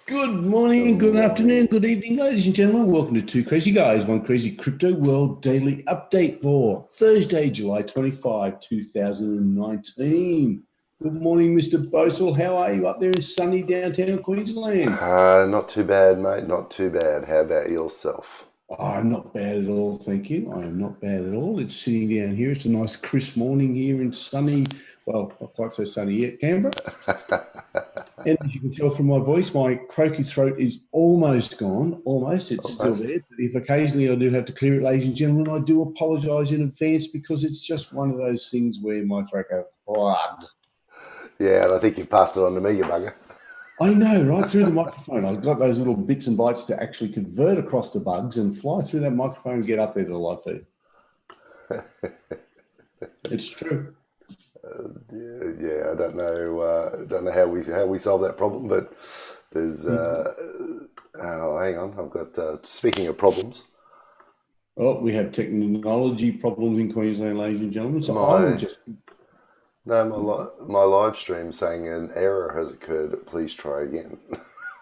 Good morning, good afternoon, good evening, ladies and gentlemen. Welcome to Two Crazy Guys, One Crazy Crypto World Daily Update for Thursday, July 25, 2019. Good morning, Mr. Bosel. How are you up there in sunny downtown Queensland? Not too bad, mate. Not too bad. How about yourself? I'm not bad at all, thank you. I am not bad at all. It's sitting down here. It's a nice crisp morning here in sunny, well, not quite so sunny yet, Canberra. And as you can tell from my voice, my croaky throat is almost gone. Almost. It's still Almost. there. But if occasionally I do have to clear it, ladies and gentlemen, I do apologise in advance because it's just one of those things where my throat goes, "Ugh." Yeah, and I think you passed it on to me, you bugger. I know, right through the microphone. I've got those little bits and bytes to actually convert across the bugs and fly through that microphone and get up there to the live feed. It's true. Yeah, I don't know how we solve that problem, but there's. Oh, hang on. I've got. Speaking of problems, Oh, we have technology problems in Queensland, ladies and gentlemen. So I will my just no, my live stream saying an error has occurred. Please try again.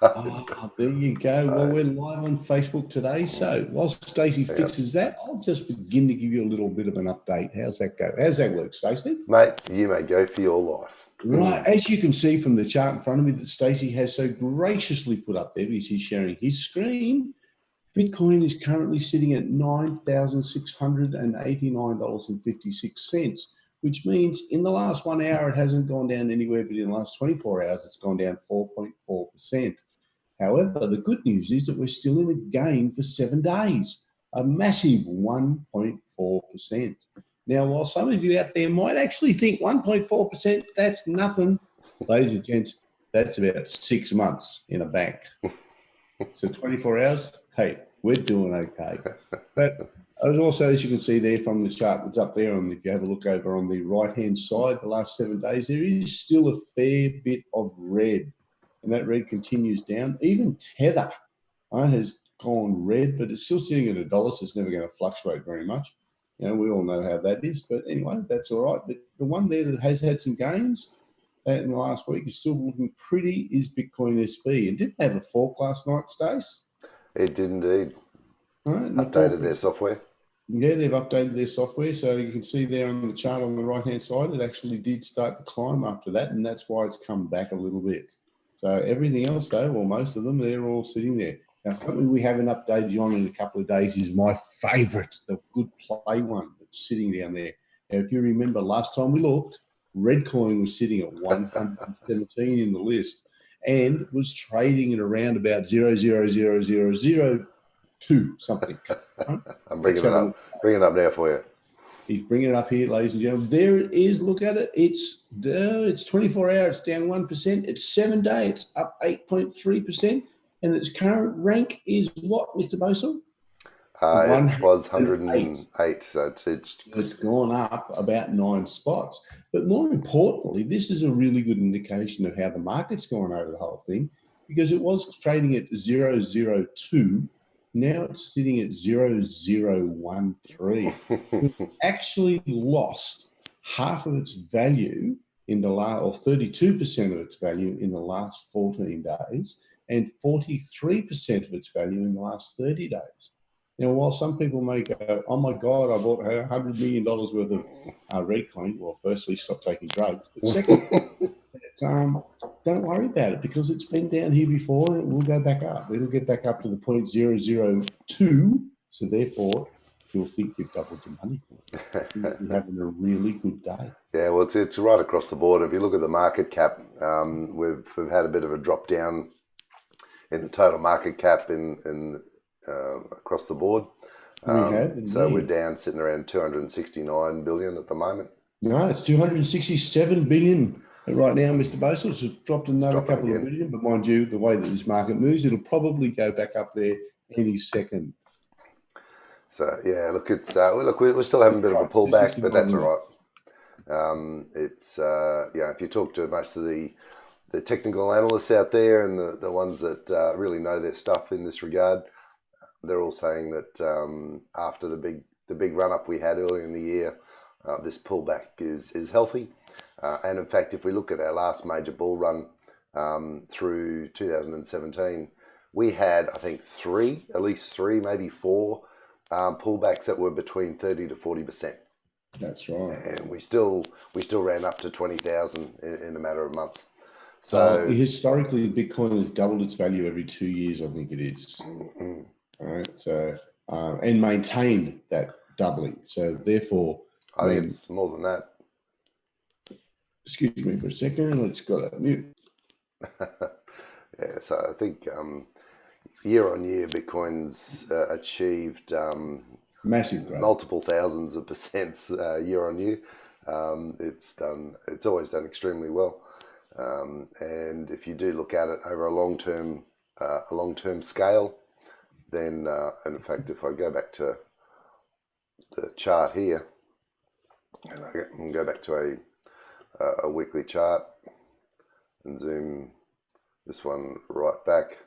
Ah, there you go. Well, we're live on Facebook today. So while Stacey Yeah. fixes that, I'll just begin to give you a little bit of an update. How's that go? How's that work, Stacey? Mate, you may go for your life. Right. As you can see from the chart in front of me that Stacey has so graciously put up there because he's sharing his screen, Bitcoin is currently sitting at $9,689.56, which means in the last 1 hour, it hasn't gone down anywhere, but in the last 24 hours, it's gone down 4.4%. However, the good news is that we're still in a gain for 7 days, a massive 1.4%. Now, while some of you out there might actually think 1.4%, that's nothing, ladies and gents, that's about 6 months in a bank. So 24 hours, hey, we're doing okay. But as also, as you can see there from the chart that's up there, and if you have a look over on the right-hand side, the last 7 days, there is still a fair bit of red. And that red continues down. Even Tether has gone red, but it's still sitting at $1, so it's never going to fluctuate very much. You know, we all know how that is. But anyway, that's all right. But the one there that has had some gains in the last week is still looking pretty is Bitcoin SV. And didn't they have a fork last night, Stace? It did indeed. All right, and the Updated fork, their software. yeah, they've updated their software. So you can see there on the chart on the right-hand side, it actually did start to climb after that, and that's why it's come back a little bit. So everything else, though, well, most of them, they're all sitting there. Now, something we haven't updated you on in a couple of days is my favourite, the good play one that's sitting down there. Now, if you remember last time we looked, Redcoin was sitting at 117 in the list and was trading at around about 0.00002 something. Right? I'm bringing it up. Bringing it up now for you. He's bringing it up here, ladies and gentlemen. There it is. Look at it. It's 24 hours. It's down 1%. It's 7 day. It's up 8.3%. And its current rank is what, Mr. Bosel? It was 108. 108, so It's gone up about 9 spots. But more importantly, this is a really good indication of how the market's gone over the whole thing because it was trading at 0.002. Now it's sitting at 0.013. It actually lost half of its value in the last, or 32% of its value in the last 14 days, and 43% of its value in the last 30 days. Now, while some people may go, "Oh my God, I bought $100 million worth of Redcoin," well, firstly, stop taking drugs, but second, don't worry about it because it's been down here before and it will go back up. It'll get back up to the 0.002. So therefore, you'll think you've doubled your money. You're having a really good day. Yeah, well, it's right across the board. If you look at the market cap, we've had a bit of a drop down in the total market cap in across the board. So we're down, sitting around 269 billion at the moment. No, it's 267 billion right now, Mr. Bosel. It's dropped another couple of billion, but mind you, the way that this market moves, it'll probably go back up there any second. So yeah, look, it's we're still having a bit of a pullback, but that's all right. If you talk to most of the technical analysts out there and the ones that really know their stuff in this regard, they're all saying that after the big run up we had earlier in the year, this pullback is healthy. And in fact, if we look at our last major bull run, through 2017, we had, I think, at least three, maybe four pullbacks that were between 30 to 40%. That's right. And we still ran up to 20,000 in a matter of months. So historically, Bitcoin has doubled its value every 2 years, I think it is. Mm-hmm. All right. So, and maintained that doubling. So therefore, I think it's more than that. Excuse me for a second. Let's go to mute. Yeah. So I think year on year, Bitcoin's achieved massive growth, multiple thousands of percents year on year. It's always done extremely well. And if you do look at it over a long-term scale, then, and in fact, if I go back to the chart here, and I can go back to a weekly chart and zoom this one right back.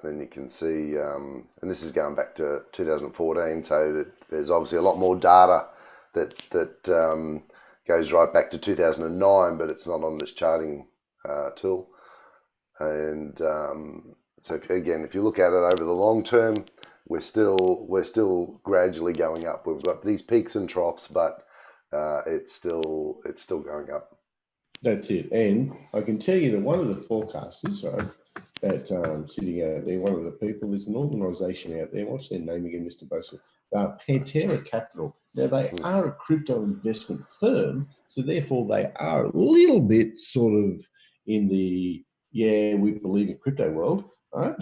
Then you can see, and this is going back to 2014, so that there's obviously a lot more data that goes right back to 2009, but it's not on this charting tool. And so if you look at it over the long term, we're still gradually going up. We've got these peaks and troughs, but it's still going up. That's it. And I can tell you that one of the forecasters, right, that sitting out there, one of the people, there's an organisation out there. What's their name again, Mr. Boswell? Pantera Capital. Now, they are a crypto investment firm, so therefore they are a little bit sort of in the, we believe in crypto world, right?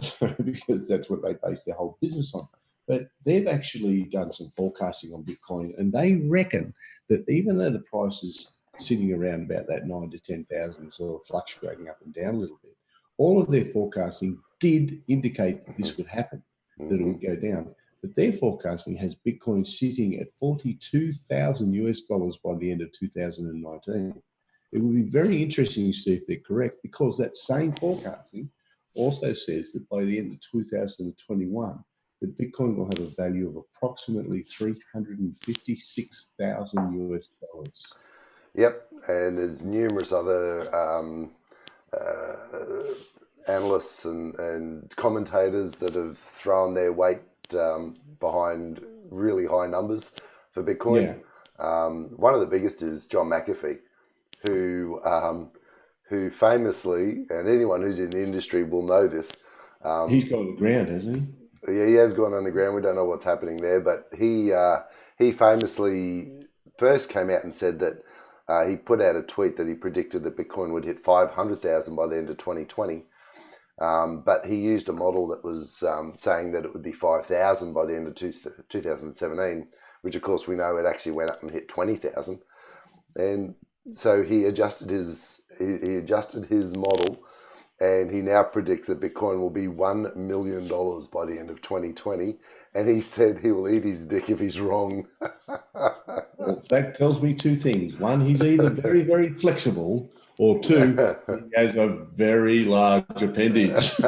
Because that's what they base their whole business on. But they've actually done some forecasting on Bitcoin, and they reckon that even though the price is sitting around about that 9 to 10,000, sort of fluctuating up and down a little bit, all of their forecasting did indicate that this would happen, that it would go down. But their forecasting has Bitcoin sitting at $42,000 by the end of 2019. It would be very interesting to see if they're correct, because that same forecasting also says that by the end of 2021, that Bitcoin will have a value of approximately $356,000. Yep, and there's numerous other analysts and commentators that have thrown their weight behind really high numbers for Bitcoin. One of the biggest is John McAfee, who famously, and anyone who's in the industry will know this. He's gone underground, hasn't he? Yeah, he has gone underground. We don't know what's happening there, but he famously first came out and said that he put out a tweet that he predicted that Bitcoin would hit 500,000 by the end of 2020. But he used a model that was saying that it would be 5,000 by the end of 2017, which of course we know it actually went up and hit 20,000. And so he adjusted his model, and he now predicts that Bitcoin will be $1 million by the end of 2020. And he said he will eat his dick if he's wrong. Well, that tells me two things. One, he's either very, very flexible, or two, he has a very large appendage.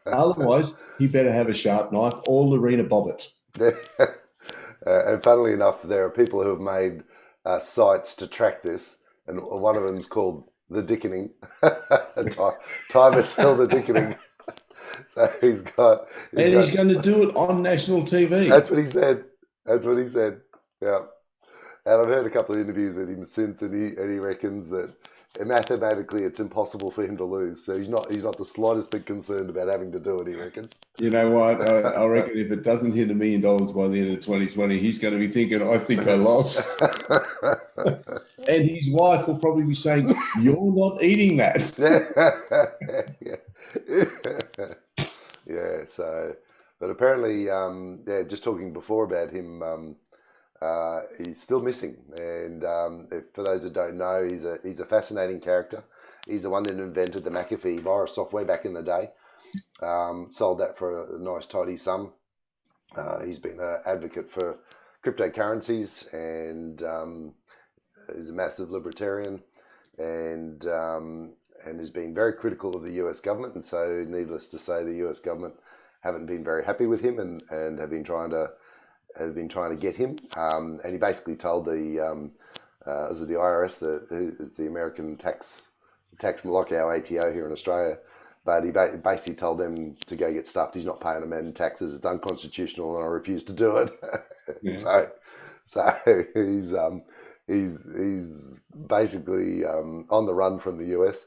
Otherwise, he better have a sharp knife or Lorena Bobbitt. And funnily enough, there are people who have made sites to track this, and one of them is called The Dickening. Time to tell the Dickening. So he's going to do it on national TV. That's what he said. Yeah. And I've heard a couple of interviews with him since, and he reckons that mathematically it's impossible for him to lose. So he's not the slightest bit concerned about having to do it, he reckons. You know what? I reckon if it doesn't hit $1 million by the end of 2020, he's going to be thinking, I think I lost. And his wife will probably be saying, you're not eating that. Yeah, so, but apparently, just talking before about him, he's still missing. And for those that don't know, he's a fascinating character. He's the one that invented the McAfee virus software back in the day. Sold that for a nice tidy sum. He's been an advocate for cryptocurrencies, and is a massive libertarian, and has been very critical of the US government. And so, needless to say, the US government haven't been very happy with him, and have been trying to had been trying to get him, and he basically told the was it the IRS, the American tax like our ATO here in Australia, but he basically told them to go get stuffed. He's not paying them in taxes. It's unconstitutional, and I refuse to do it. Yeah. So he's basically on the run from the US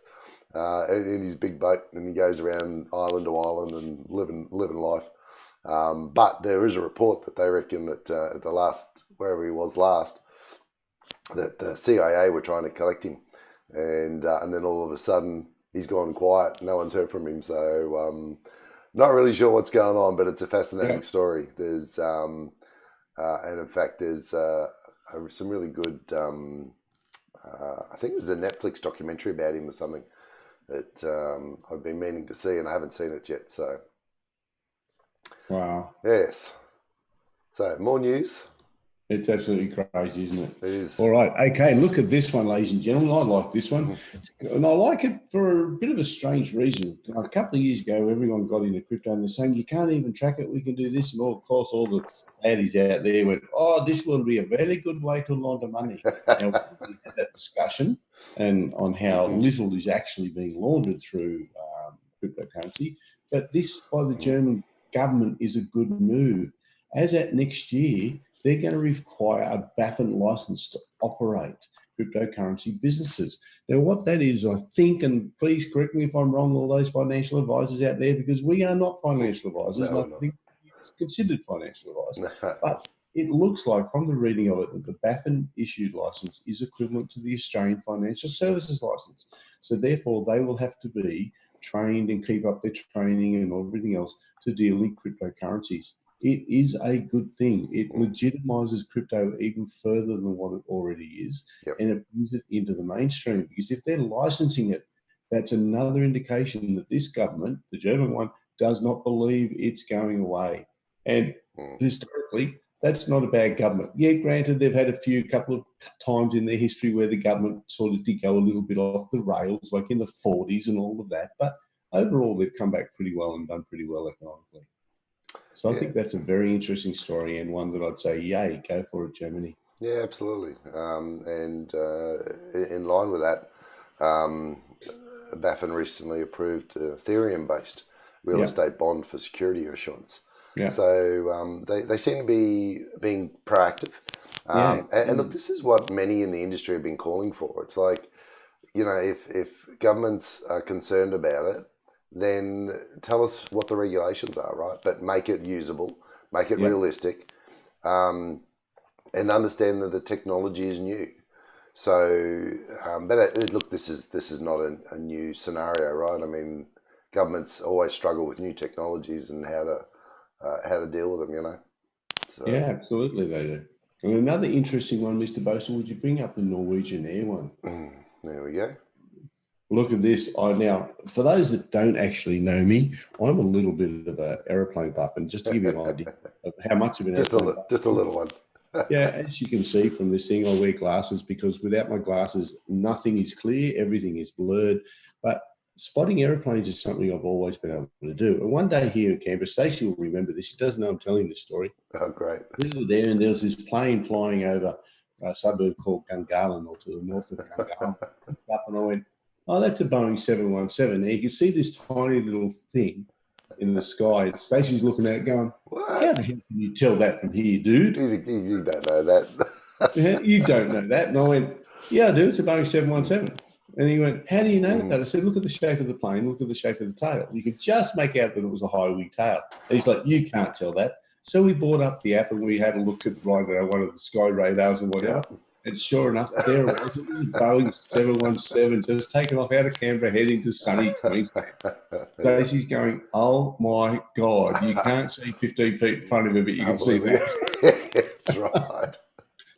in his big boat, and he goes around island to island and living life. But there is a report that they reckon that at the last, wherever he was last, that the CIA were trying to collect him, and then all of a sudden he's gone quiet. No one's heard from him, so not really sure what's going on. But it's a fascinating story. There's and in fact there's some really good. I think there's a Netflix documentary about him or something that I've been meaning to see, and I haven't seen it yet. So wow, yes. So more news. It's absolutely crazy, isn't it? It is. All right. Okay, look at this one, ladies and gentlemen. I like this one. And I like it for a bit of a strange reason. A couple of years ago, everyone got into crypto and they're saying, you can't even track it. We can do this. And of course, all the laddies out there went, oh, this will be a very good way to launder money. Now, we had that discussion and on how little is actually being laundered through cryptocurrency. But this, by the German government, is a good move. As at next year, they're going to require a BaFin license to operate cryptocurrency businesses. Now, what that is, I think, and please correct me if I'm wrong, all those financial advisors out there, because we are not financial advisors, No, and I think it's considered financial advice. No. But it looks like, from the reading of it, that the BaFin issued license is equivalent to the Australian Financial Services license. So therefore, they will have to be trained and keep up their training and everything else to deal in cryptocurrencies. It is a good thing. It legitimizes crypto even further than what it already is, and it brings it into the mainstream. Because if they're licensing it, that's another indication that this government, the German one, does not believe it's going away. And historically, that's not a bad government. Yeah, granted, they've had a couple of times in their history where the government sort of did go a little bit off the rails, like in the 40s and all of that. But overall, they've come back pretty well and done pretty well economically. So I think that's a very interesting story, and one that I'd say, yay, go for it, Germany. Yeah, absolutely. And in line with that, BaFin recently approved Ethereum-based real estate bond for security assurance. Yeah. So they seem to be being proactive. And look, this is what many in the industry have been calling for. It's like, you know, if governments are concerned about it, then tell us what the regulations are, right? But make it usable, make it realistic, and understand that the technology is new. So, but look, this is not a new scenario, right? I mean, governments always struggle with new technologies and how to deal with them, you know. So. Yeah, absolutely, they do. And another interesting one, Mr. Boson, would you bring up the Norwegian Air one? There we go. Look at this. Now, for those that don't actually know me, I'm a little bit of an aeroplane buff, and just to give you an idea of how much of an just a little one. Yeah, as you can see from this thing, I wear glasses because without my glasses, nothing is clear, everything is blurred. But spotting aeroplanes is something I've always been able to do. And one day here in Canberra, Stacey will remember this. She doesn't know I'm telling this story. Oh, great. We were there, and there was this plane flying over a suburb called Gungahlin, or to the north of Gungahlin. Up, and I went, oh, that's a Boeing 717. Now, you can see this tiny little thing in the sky. Stacey's looking at it going, what? How the hell can you tell that from here, dude? You don't know that. Yeah, you don't know that. And I went, yeah, I do. It's a Boeing 717. And he went, how do you know that? I said, look at the shape of the plane. Look at the shape of the tail. You could just make out that it was a high-wing tail. And he's like, you can't tell that. So we brought up the app and we had a look at one of the sky radars and whatever. Yeah. And sure enough, there it was. It was Boeing 717 just taken off out of Canberra, heading to sunny Queensland. Stacey's going, oh my God, you can't see 15 feet in front of him, but you can see that. That's right.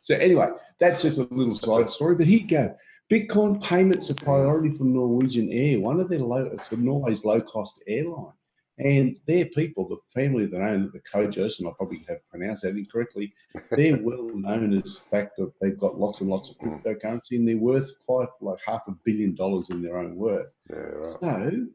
So anyway, that's just a little side story. But here you go. Bitcoin payments are priority for Norwegian Air, one of their Norway's low-cost airline. And their people, the family that own the Kojos, and I probably have pronounced that incorrectly, they're well known as the fact that they've got lots and lots of cryptocurrency, and they're worth quite like $500 million in their own worth. Yeah, right. So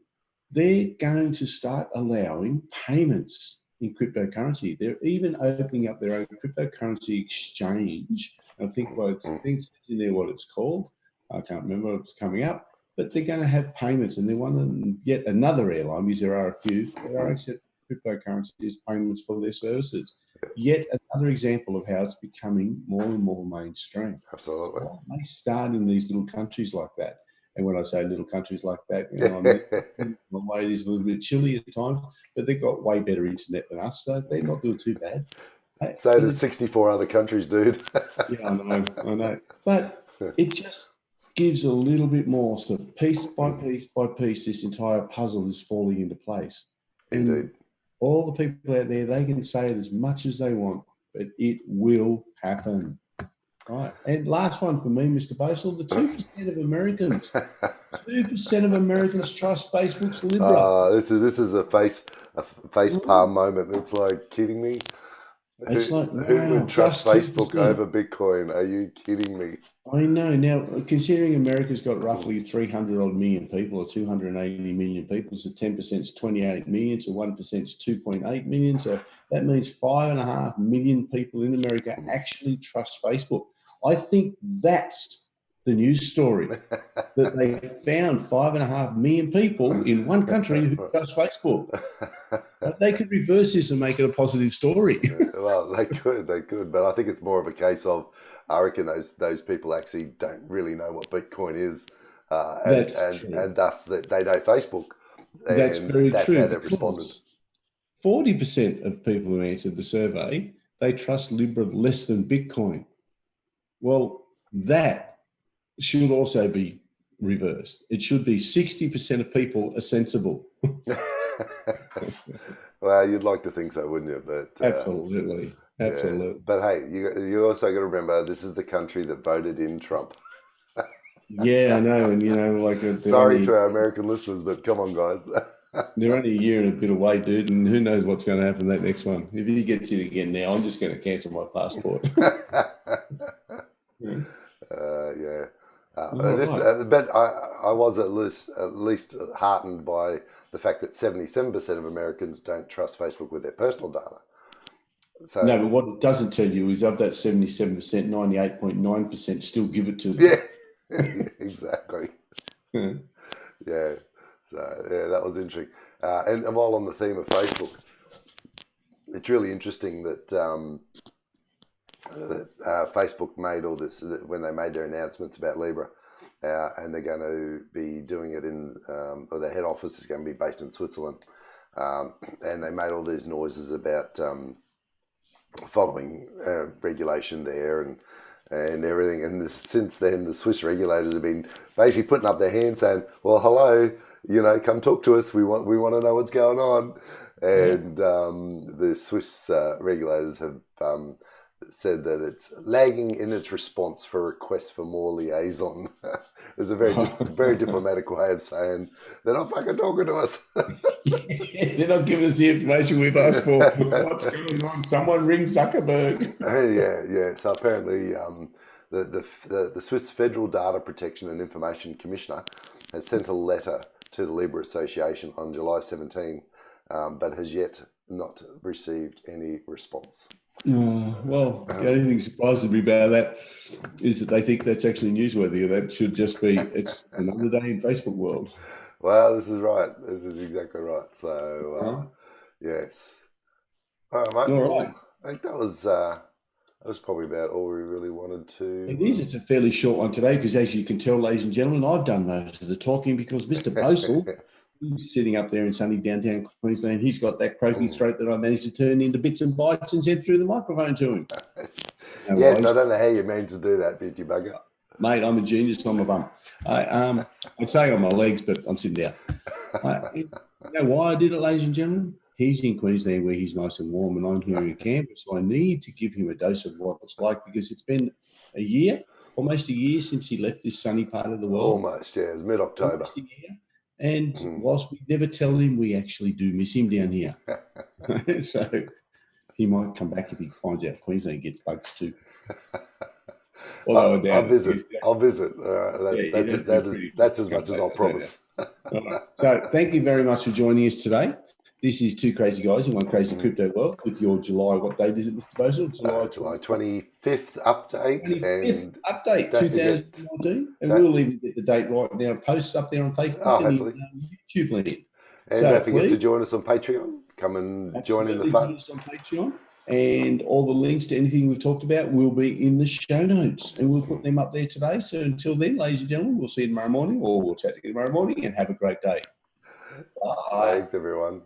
they're going to start allowing payments in cryptocurrency. They're even opening up their own cryptocurrency exchange. I think it's in there what it's called. I can't remember. It's coming up. But they're going to have payments, and they're one yet another airline, because there are a few that are accepting cryptocurrency as payments for their services. Yet another example of how it's becoming more and more mainstream. Absolutely. Well, they start in these little countries like that. And when I say little countries like that, I mean, the way it is a little bit chilly at times, but they've got way better internet than us, so they're not doing too bad. So does 64 other countries, dude. Yeah, I know. But it just gives a little bit more. So piece by piece by piece, this entire puzzle is falling into place. Indeed. And all the people out there, they can say it as much as they want, but it will happen. Right. And last one for me, Mr. Basel, the 2% of Americans. 2% of Americans trust Facebook's Libra. This is a face palm moment. It's like, kidding me? It's like, wow, who would trust Facebook 2%. over Bitcoin? Are you kidding me? I know. Now, considering America's got roughly 300 odd million people, or 280 million people, so 10% is 28 million, so 1% is 2.8 million. So that means 5.5 million people in America actually trust Facebook. I think that's the news story, that they found 5.5 million people in one country who trust Facebook. But they could reverse this and make it a positive story. Well, they could, but I think it's more of a case of, I reckon those people actually don't really know what Bitcoin is, and thus that they know Facebook. And that's very true. That's how they've responded. 40% of people who answered the survey, they trust Libra less than Bitcoin. Well, that should also be reversed. It should be 60% of people are sensible. Well, you'd like to think so, wouldn't you? But absolutely. Yeah. But hey, you also got to remember, this is the country that voted in Trump. Yeah, I know, and like. Sorry to our American listeners, but come on, guys. They're only a year and a bit away, dude, and who knows what's going to happen that next one. If he gets in again now, I'm just going to cancel my passport. But I was at least heartened by the fact that 77% of Americans don't trust Facebook with their personal data. So, no, but what it doesn't tell you is, of that 77%, 98.9% still give it to them. Yeah, exactly. Yeah. So, yeah, that was interesting. And while on the theme of Facebook, it's really interesting that Facebook made all this, when they made their announcements about Libra, and they're going to be doing it or their head office is going to be based in Switzerland. And they made all these noises about following regulation there and everything. And since then, the Swiss regulators have been basically putting up their hands saying, well, hello, come talk to us. We want to know what's going on. And the Swiss regulators have said that it's lagging in its response for requests for more liaison. It's a very diplomatic way of saying they're not fucking talking to us. They're not giving us the information we've asked for. What's going on? Someone ring Zuckerberg. Yeah. So apparently the Swiss Federal Data Protection and Information Commissioner has sent a letter to the Libra Association on July 17, but has yet not received any response. Well, the only thing surprises me about that is that they think that's actually newsworthy. That should just be, it's another day in Facebook world. Well, this is right. This is exactly right. So, yes. All right, mate. All right. I think that was probably about all we really wanted to. It is. It's a fairly short one today because, as you can tell, ladies and gentlemen, I've done most of the talking because Mr. Bosel, he's sitting up there in sunny downtown Queensland. He's got that croaky throat that I managed to turn into bits and bytes and send through the microphone to him. Yes, I don't know how you managed to do that, did you, bugger? Mate, I'm a genius on my bum. I'd say on my legs, but I'm sitting down. You know why I did it, ladies and gentlemen? He's in Queensland where he's nice and warm, and I'm here in Canberra, so I need to give him a dose of what it's like because it's been almost a year since he left this sunny part of the world. Almost, yeah. It was mid-October. Almost a year. And whilst we never tell him, we actually do miss him down here. So he might come back if he finds out Queensland gets bugs too. I'll visit. That's as much as I'll promise. Right. So thank you very much for joining us today. This is Two Crazy Guys in One Crazy Crypto World with your July, what date is it, Mr. Bozel? July 25th update. 25th update, don't forget, 2019. And we'll even get the date right now. Posts up there on Facebook and hopefully. YouTube land. And So don't forget to join us on Patreon. Come and join in the fun. Join us on Patreon. And all the links to anything we've talked about will be in the show notes. And we'll put them up there today. So until then, ladies and gentlemen, we'll see you tomorrow morning, or we'll chat to you tomorrow morning, and have a great day. Bye. Thanks, everyone.